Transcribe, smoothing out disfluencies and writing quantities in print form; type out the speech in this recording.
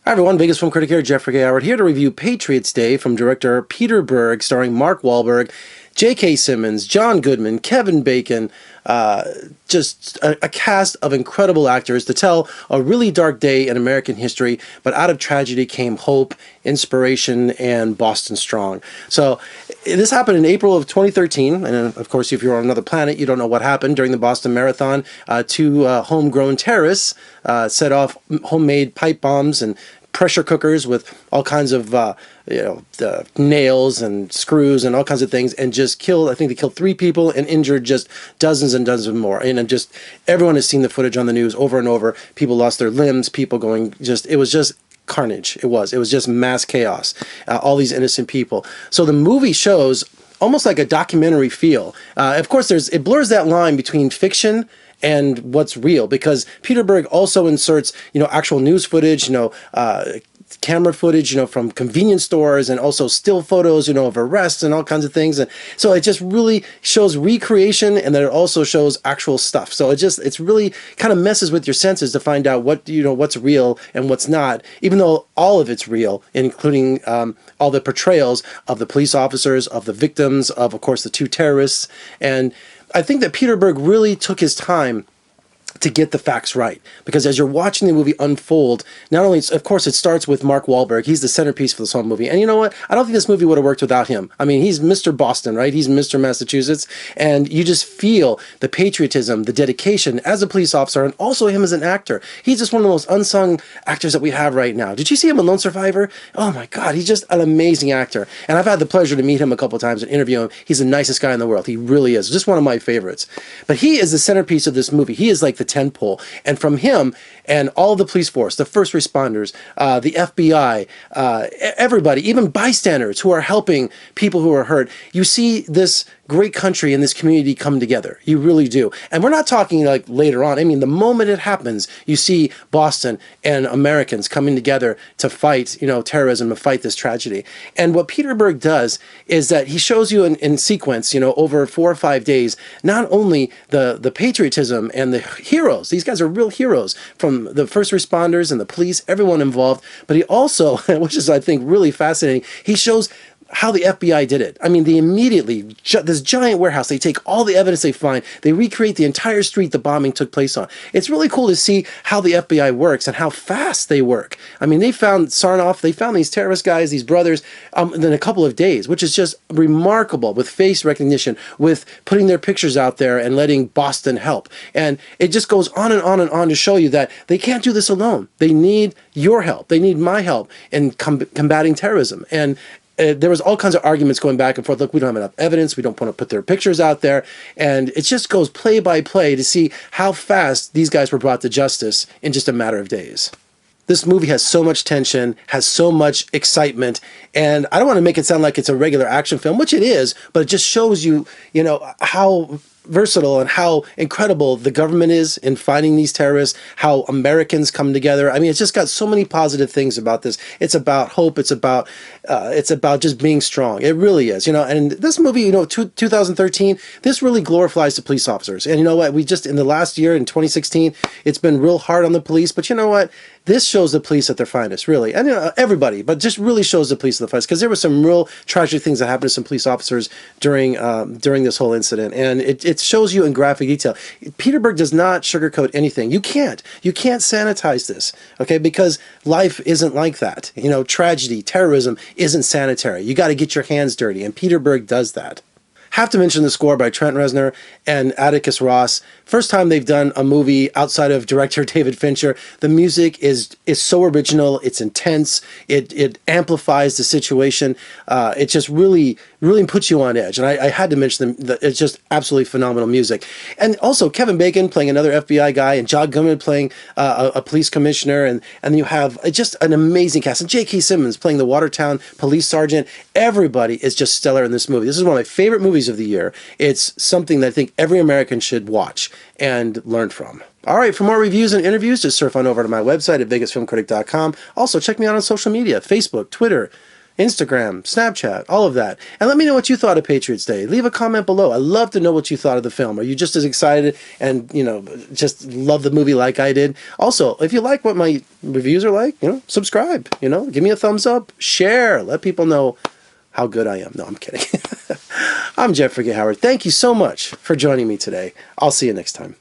Hi everyone, Vegas film critic here, Jeffrey K. Howard, here to review Patriots Day from director Peter Berg, starring Mark Wahlberg, J.K. Simmons, John Goodman, Kevin Bacon, just a cast of incredible actors to tell a really dark day in American history, but out of tragedy came hope, inspiration, and Boston Strong. So this happened in April of 2013, and of course if you're on another planet you don't know what happened. During the Boston Marathon, two homegrown terrorists set off homemade pipe bombs and pressure cookers with all kinds of nails and screws and all kinds of things, and just killed, I think they killed 3 people and injured just dozens and dozens more. And just everyone has seen the footage on the news over and over. People lost their limbs, people going, it was just carnage. It was just mass chaos, all these innocent people. So the movie shows almost like a documentary feel. Of course it blurs that line between fiction and what's real, because Peter Berg also inserts, actual news footage, camera footage, from convenience stores, and also still photos, of arrests and all kinds of things. And so it just really shows recreation, and then it also shows actual stuff. So it's really kind of messes with your senses to find out what's real and what's not, even though all of it's real, including all the portrayals of the police officers, of the victims, of course, the 2 terrorists. And I think that Peter Berg really took his time to get the facts right, because as you're watching the movie unfold, not only, of course, it starts with Mark Wahlberg. He's the centerpiece for this whole movie, and you know what? I don't think this movie would have worked without him. I mean, he's Mr. Boston, right? He's Mr. Massachusetts, and you just feel the patriotism, the dedication as a police officer, and also him as an actor. He's just one of the most unsung actors that we have right now. Did you see him in Lone Survivor? Oh my God, he's just an amazing actor, and I've had the pleasure to meet him a couple of times and interview him. He's the nicest guy in the world. He really is. Just one of my favorites. But he is the centerpiece of this movie. He is like the tentpole. And from him and all the police force, the first responders, the FBI, everybody, even bystanders who are helping people who are hurt, you see this great country and this community come together. You really do. And we're not talking like later on. I mean, the moment it happens, you see Boston and Americans coming together to fight, terrorism, to fight this tragedy. And what Peter Berg does is that he shows you in sequence, over 4 or 5 days, not only the patriotism and the heroes. These guys are real heroes, from the first responders and the police, everyone involved. But he also, which is, I think, really fascinating, he shows how the FBI did it. I mean, they immediately, this giant warehouse, they take all the evidence they find, they recreate the entire street the bombing took place on. It's really cool to see how the FBI works and how fast they work. I mean, they found Sarnoff, they found these terrorist guys, these brothers, in a couple of days, which is just remarkable, with face recognition, with putting their pictures out there and letting Boston help. And it just goes on and on and on to show you that they can't do this alone. They need your help. They need my help in combating terrorism. And there was all kinds of arguments going back and forth. Look, we don't have enough evidence. We don't want to put their pictures out there. And it just goes play by play to see how fast these guys were brought to justice in just a matter of days. This movie has so much tension, has so much excitement, and I don't want to make it sound like it's a regular action film, which it is, but it just shows you, how versatile and how incredible the government is in fighting these terrorists, how Americans come together. I mean, it's just got so many positive things about this. It's about hope. It's about just being strong. It really is, and this movie, 2013, this really glorifies the police officers. And you know what? We just, in the last year, in 2016, it's been real hard on the police, but you know what? This shows the police at their finest, really. And everybody, but just really shows the police at their finest, because there were some real tragic things that happened to some police officers during this whole incident. And it shows you in graphic detail. Peter Berg does not sugarcoat anything. You can't sanitize this, okay? Because life isn't like that. Tragedy, terrorism isn't sanitary. You got to get your hands dirty, and Peter Berg does that. Have to mention the score by Trent Reznor and Atticus Ross. First time they've done a movie outside of director David Fincher. The music is so original. It's intense. It amplifies the situation. It just really puts you on edge. And I had to mention them. It's just absolutely phenomenal music. And also Kevin Bacon playing another FBI guy, and John Goodman playing a police commissioner. And you have just an amazing cast. And J.K. Simmons playing the Watertown police sergeant. Everybody is just stellar in this movie. This is one of my favorite movies of the year. It's something that I think every American should watch and learn from. All right, for more reviews and interviews, just surf on over to my website at vegasfilmcritic.com. Also, check me out on social media, Facebook, Twitter, Instagram, Snapchat, all of that. And let me know what you thought of Patriots Day. Leave a comment below. I'd love to know what you thought of the film. Are you just as excited and, just love the movie like I did? Also, if you like what my reviews are like, subscribe, give me a thumbs up, share, let people know how good I am. No, I'm kidding. I'm Jeffrey Howard. Thank you so much for joining me today. I'll see you next time.